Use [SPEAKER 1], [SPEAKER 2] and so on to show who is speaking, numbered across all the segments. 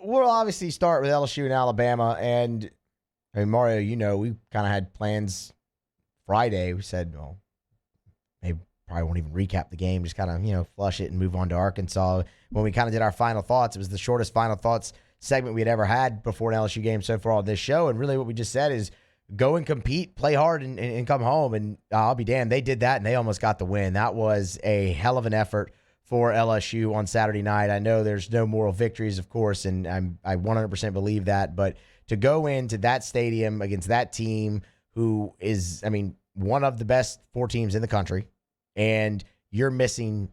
[SPEAKER 1] We'll obviously start with LSU and Alabama. And, I mean, Mario, we kind of had plans Friday. We said, well, maybe probably won't even recap the game, just kind of, flush it and move on to Arkansas. When we kind of did our final thoughts, it was the shortest final thoughts segment we had ever had before an LSU game so far on this show. And really what we just said is go and compete, play hard, and come home. And I'll be damned, they did that, and they almost got the win. That was a hell of an effort for LSU on Saturday night. I know there's no moral victories, of course, and I 100% believe that. But to go into that stadium against that team who is, one of the best 4 teams in the country, and you're missing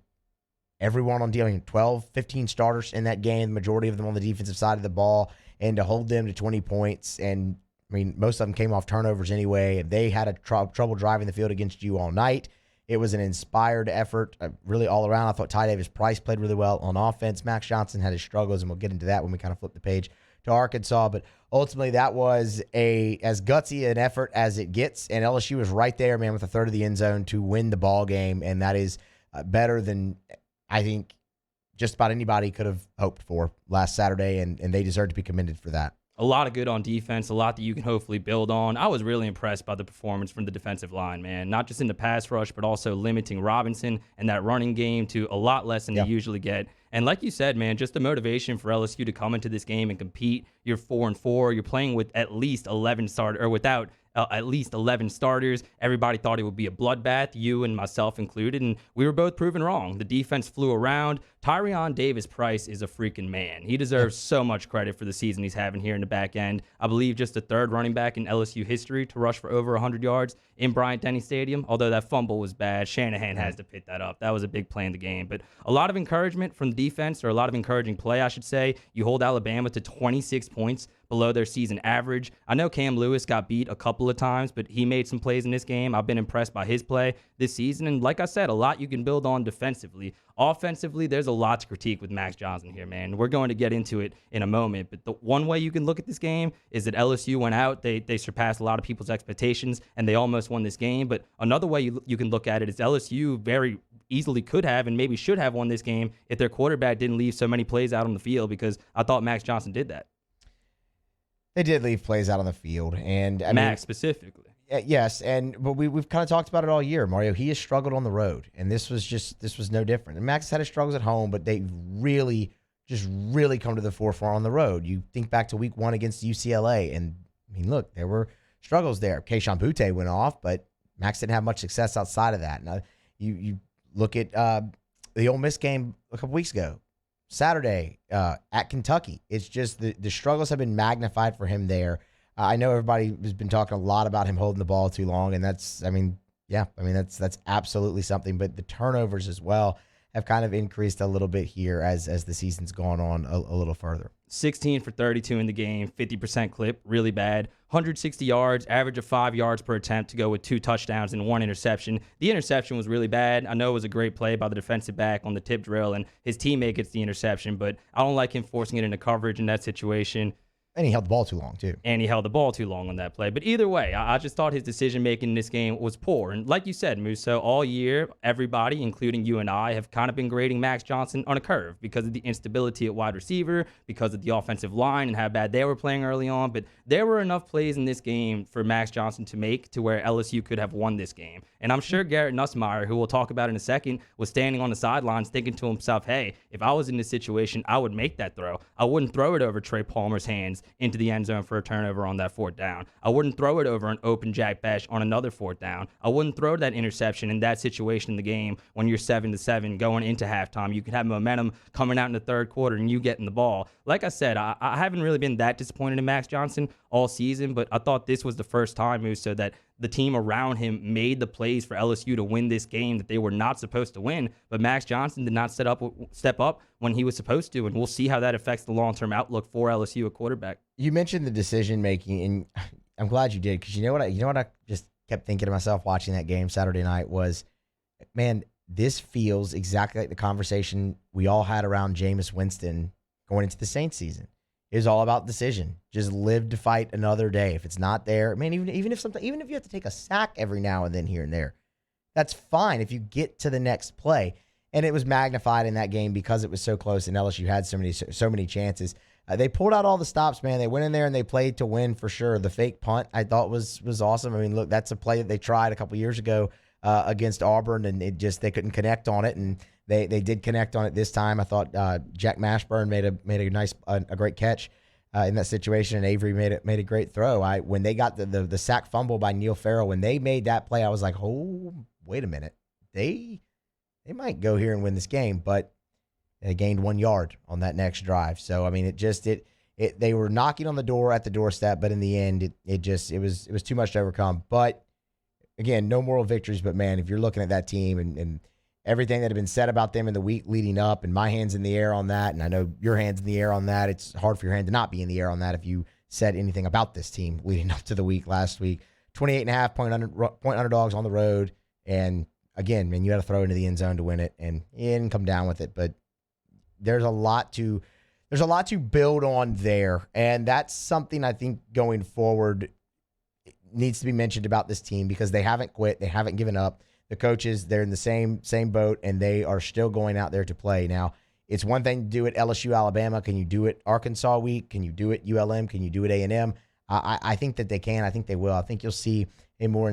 [SPEAKER 1] everyone on dealing 12, 15 starters in that game, the majority of them on the defensive side of the ball, and to hold them to 20 points. And, most of them came off turnovers anyway. They had a trouble driving the field against you all night. It was an inspired effort, really all around. I thought Ty Davis-Price played really well on offense. Max Johnson had his struggles, and we'll get into that when we kind of flip the page to Arkansas. But ultimately, that was as gutsy an effort as it gets, and LSU was right there, man, with a third of the end zone to win the ball game, and that is better than I think just about anybody could have hoped for last Saturday, and they deserve to be commended for that.
[SPEAKER 2] A lot of good on defense, a lot that you can hopefully build on. I was really impressed by the performance from the defensive line, man. Not just in the pass rush, but also limiting Robinson and that running game to a lot less than they usually get. And like you said, man, just the motivation for LSU to come into this game and compete. You're 4-4. You're playing with at least 11 without at least 11 starters. Everybody thought it would be a bloodbath, you and myself included, and we were both proven wrong. The defense flew around. Tyrion Davis-Price is a freaking man. He deserves so much credit for the season he's having here in the back end. I believe just the 3rd running back in LSU history to rush for over 100 yards in Bryant-Denny Stadium, although that fumble was bad. Shanahan has to pick that up. That was a big play in the game. But a lot of encouragement from the defense, or a lot of encouraging play, I should say. You hold Alabama to 26 points below their season average. I know Cam Lewis got beat a couple of times, but he made some plays in this game. I've been impressed by his play this season. And like I said, a lot you can build on defensively. Offensively, there's a lot to critique with Max Johnson here, man. We're going to get into it in a moment. But the one way you can look at this game is that LSU went out. They surpassed a lot of people's expectations, and they almost won this game. But another way you can look at it is LSU very easily could have and maybe should have won this game if their quarterback didn't leave so many plays out on the field, because I thought Max Johnson did that.
[SPEAKER 1] They did leave plays out on the field, and
[SPEAKER 2] Max specifically.
[SPEAKER 1] Yes, but we've kind of talked about it all year, Mario. He has struggled on the road, and this was no different. And Max had his struggles at home, but they really come to the forefront on the road. You think back to week 1 against UCLA, and look, there were struggles there. Keishawn Butte went off, but Max didn't have much success outside of that. Now, you look at the Ole Miss game a couple weeks ago. Saturday at Kentucky. It's just the struggles have been magnified for him there. I know everybody has been talking a lot about him holding the ball too long, and that's absolutely something. But the turnovers as well have kind of increased a little bit here as the season's gone on a little further.
[SPEAKER 2] 16 for 32 in the game, 50% clip, really bad. 160 yards, average of 5 yards per attempt to go with 2 touchdowns and 1 interception. The interception was really bad. I know it was a great play by the defensive back on the tip drill, and his teammate gets the interception, but I don't like him forcing it into coverage in that situation.
[SPEAKER 1] And he held the ball too long, too.
[SPEAKER 2] And he held the ball too long on that play. But either way, I just thought his decision-making in this game was poor. And like you said, Musso, all year, everybody, including you and I, have kind of been grading Max Johnson on a curve because of the instability at wide receiver, because of the offensive line and how bad they were playing early on. But there were enough plays in this game for Max Johnson to make to where LSU could have won this game. And I'm sure Garrett Nussmeier, who we'll talk about in a second, was standing on the sidelines thinking to himself, hey, if I was in this situation, I would make that throw. I wouldn't throw it over Trey Palmer's hands into the end zone for a turnover on that 4th down. I wouldn't throw it over an open Jack Besh on another 4th down. I wouldn't throw that interception in that situation in the game when you're 7-7 going into halftime. You could have momentum coming out in the 3rd quarter and you getting the ball. Like I said, I haven't really been that disappointed in Max Johnson all season, but I thought this was the first time, Musso, that the team around him made the plays for LSU to win this game that they were not supposed to win. But Max Johnson did not step up when he was supposed to, and we'll see how that affects the long-term outlook for LSU at quarterback.
[SPEAKER 1] You mentioned the decision-making, and I'm glad you did, because you know what I just kept thinking to myself watching that game Saturday night was, man, this feels exactly like the conversation we all had around Jameis Winston going into the Saints season. It was all about decision. Just live to fight another day. If it's not there, man, even if you have to take a sack every now and then here and there, that's fine if you get to the next play. And it was magnified in that game because it was so close and LSU had so many chances. They pulled out all the stops, man. They went in there and they played to win for sure. The fake punt I thought was awesome. I mean, look, that's a play that they tried a couple years ago against Auburn, and they couldn't connect on it, and they did connect on it this time. I thought Jack Mashburn made a great catch in that situation, and Avery made a great throw. When they got the sack fumble by Neil Farrell, when they made that play, I was like, oh, wait a minute, they might go here and win this game, but they gained 1 yard on that next drive. So I mean, they were knocking on the door at the doorstep, but in the end, it was too much to overcome. But again, no moral victories. But man, if you're looking at that team and everything that had been said about them in the week leading up, and my hand's in the air on that, and I know your hand's in the air on that. It's hard for your hand to not be in the air on that if you said anything about this team leading up to the week last week. 28.5 point underdogs on the road, and again, man, you had to throw into the end zone to win it, and you didn't come down with it, but there's a lot to build on there, and that's something I think going forward needs to be mentioned about this team, because they haven't quit, they haven't given up. The coaches, they're in the same boat, and they are still going out there to play. Now, it's one thing to do it LSU, Alabama. Can you do it Arkansas week? Can you do it ULM? Can you do it A&M? I think that they can. I think they will. I think you'll see a more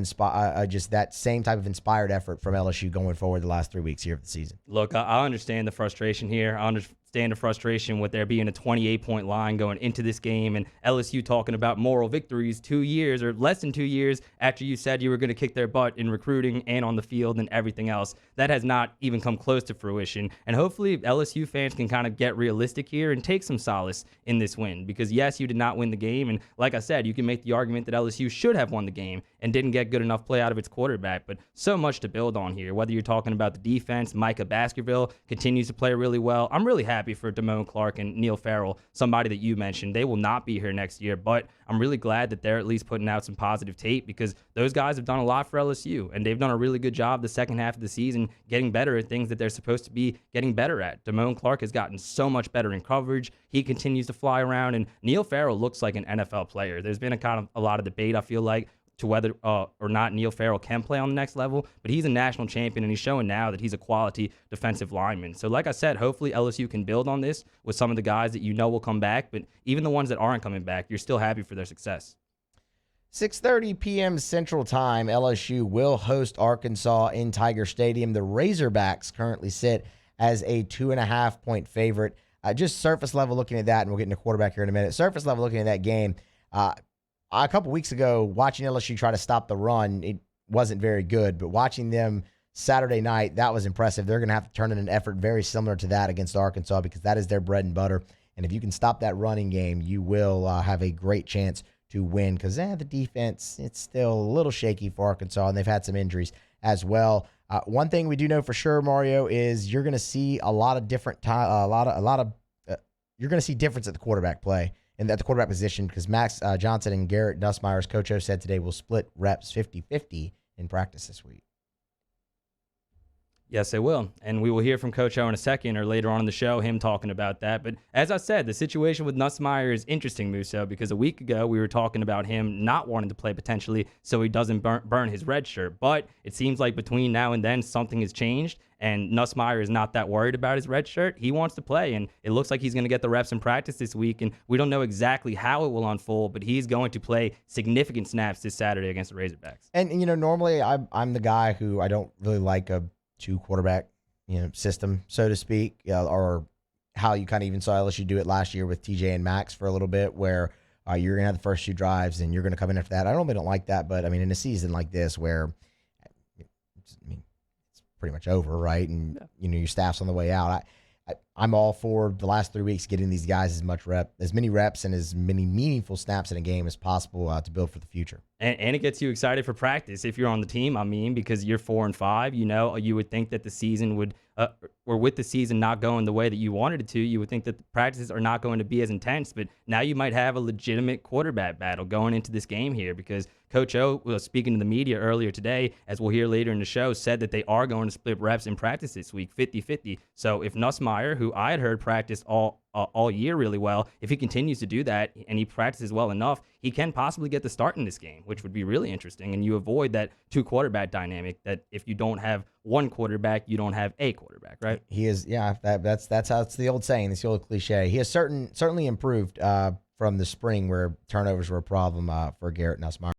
[SPEAKER 1] just that same type of inspired effort from LSU going forward the last 3 weeks here of the season.
[SPEAKER 2] Look, I understand the frustration here. I understand the frustration with there being a 28-point line going into this game, and LSU talking about moral victories 2 years or less than 2 years after you said you were going to kick their butt in recruiting and on the field and everything else. That has not even come close to fruition. And hopefully LSU fans can kind of get realistic here and take some solace in this win, because yes, you did not win the game. And like I said, you can make the argument that LSU should have won the game and didn't get good enough play out of its quarterback, but so much to build on here. Whether you're talking about the defense, Micah Baskerville continues to play really well. I'm really happy for Damone Clark and Neil Farrell, somebody that you mentioned. They will not be here next year, but I'm really glad that they're at least putting out some positive tape, because those guys have done a lot for LSU, and they've done a really good job the second half of the season getting better at things that they're supposed to be getting better at. Damone Clark has gotten so much better in coverage. He continues to fly around, and Neil Farrell looks like an NFL player. There's been a lot of debate, I feel like, to whether or not Neil Farrell can play on the next level, but he's a national champion, and he's showing now that he's a quality defensive lineman. So like I said, hopefully LSU can build on this with some of the guys that you know will come back, but even the ones that aren't coming back, you're still happy for their success.
[SPEAKER 1] 6:30 p.m. Central Time, LSU will host Arkansas in Tiger Stadium. The Razorbacks currently sit as a 2.5-point favorite. Just surface level looking at that, and we'll get into quarterback here in a minute. Surface level looking at that game, a couple weeks ago, watching LSU try to stop the run, it wasn't very good. But watching them Saturday night, that was impressive. They're going to have to turn in an effort very similar to that against Arkansas, because that is their bread and butter. And if you can stop that running game, you will have a great chance to win, because the defense, it's still a little shaky for Arkansas, and they've had some injuries as well. One thing we do know for sure, Mario, is you're going to see a lot of different you're going to see difference at the quarterback play and at the quarterback position, because Max Johnson and Garrett Nussmeier, as Coach O said today, will split reps 50-50 in practice this week.
[SPEAKER 2] Yes, they will. And we will hear from Coach O in a second, or later on in the show, him talking about that. But as I said, the situation with Nussmeier is interesting, Musso, because a week ago we were talking about him not wanting to play potentially so he doesn't burn his red shirt. But it seems like between now and then something has changed, and Nussmeier is not that worried about his red shirt. He wants to play, and it looks like he's going to get the reps in practice this week. And we don't know exactly how it will unfold, but he's going to play significant snaps this Saturday against the Razorbacks.
[SPEAKER 1] And, normally I'm the guy who I don't really like a two-quarterback, system, so to speak, or how you kind of even saw LSU do it last year with TJ and Max for a little bit, where you're going to have the first two drives and you're going to come in after that. I normally don't like that, but, in a season like this where, it's pretty much over, right? And, your staff's on the way out. I'm all for the last 3 weeks getting these guys as many reps and as many meaningful snaps in a game as possible to build for the future.
[SPEAKER 2] And it gets you excited for practice if you're on the team, because you're 4-5, you would think that the season would, or with the season not going the way that you wanted it to, you would think that the practices are not going to be as intense, but now you might have a legitimate quarterback battle going into this game here, because Coach O was speaking to the media earlier today, as we'll hear later in the show, said that they are going to split reps in practice this week, 50-50. So if Nussmeier, who I had heard practiced all year really well, if he continues to do that and he practices well enough, he can possibly get the start in this game, which would be really interesting. And you avoid that 2-quarterback dynamic that if you don't have one quarterback, you don't have a quarterback, right?
[SPEAKER 1] He is, yeah, that's how it's the old saying, it's the old cliche. He has certainly improved from the spring where turnovers were a problem for Garrett Nussmeier.